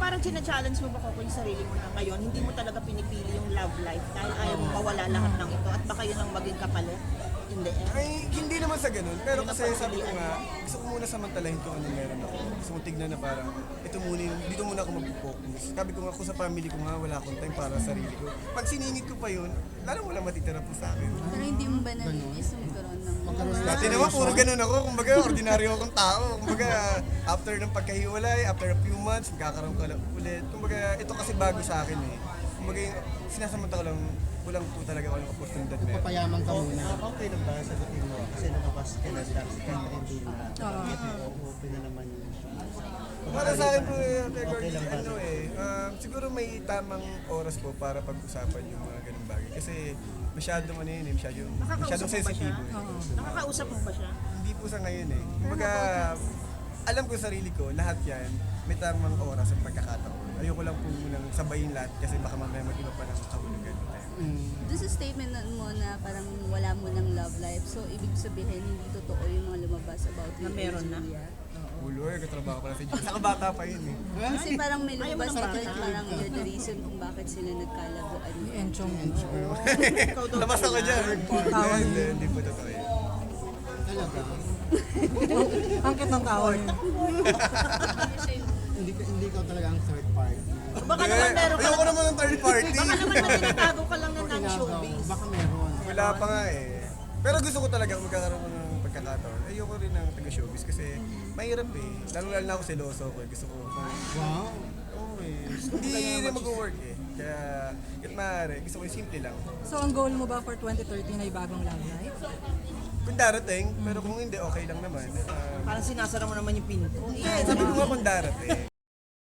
parang challenge mo ba ko yung sarili mo na ngayon, hindi mo talaga pinipili yung love life dahil ayaw mo mawala lahat ng ito at baka yun ang maging kapalit in the end? Ay, hindi naman sa ganun. Pero kasi sabi ko nga, gusto ko muna samantalahin kung ano meron ako. Gusto ko tignan na parang, ito muna yung, dito muna ako mag-focus. Sabi ko nga, kung sa family ko nga, wala akong time para sa sarili ko. Pag siningit ko pa yun, lalo wala matitira po sa akin. Pero hindi mo ba naninis na magkaroon ng... Dati naman, puro ganun ako. Kumbaga, ordinaryo akong tao. Kumbaga, after ng pagkahiwalay, after a few months, magkakaroon ka lang ulit. Kumbaga, ito kasi bago sa akin eh. Kumbaga, sinasamanta ko lang, kulang po talaga ako ng oportunidad meron. Papayaman ka muna. Okay lang ba sagutin mo? Kasi nakabas ka na sa Catherine Dina. Open na naman yung Para sa akin po, Okay lang ba? ano eh, siguro may tamang oras po para pag-usapan yung mga ganung bagay. Kasi masyadong ano yun eh, masyadong Nakakausap mo ba siya? sensitibo eh. Nakakausap mo ba siya? Hindi po sa ngayon eh. Kumbaga, alam ko sa sarili ko, lahat yan, may tamang oras at pagkakataon. Ayoko lang po munang sabayin lahat kasi baka mamaya mag-iba pa ng kahulugan. Doon sa statement mo na parang wala mo ng love life, so ibig sabihin hindi totoo yung mga lumabas about Na you meron and na? Julia? Uloy, katrabaho pala si Jules. Nakabata pa yun eh. Kasi parang may Ayaw mo lumabas ng na bata. parang you're the reason kung bakit sila nagkalabuan. Enchong. Ikaw daw Labas ako pala. dyan. Hindi po totoo yun. Talaga. Ang cute ng tao niya. Hindi ka talaga ang third party. Baka naman meron ka Ayoko naman ng third party. Baka naman may tinatago ka lang na non-showbiz. Baka meron. Wala pa nga eh. Pero gusto ko talaga magkakaroon ng pagkakataon. Ayoko rin ng taga-showbiz kasi mahirap eh. Lalo na ako seloso ko. Gusto ko. Wow. Oo eh. Hindi rin mag-work eh. Kaya, kahit maaari, gusto ko yung simple lang. So ang goal mo ba for 2013 ay bagong love life? Kung darating, pero kung hindi, okay lang naman. Parang sinasara mo naman yung pinto. Sabi ko nga kung darating.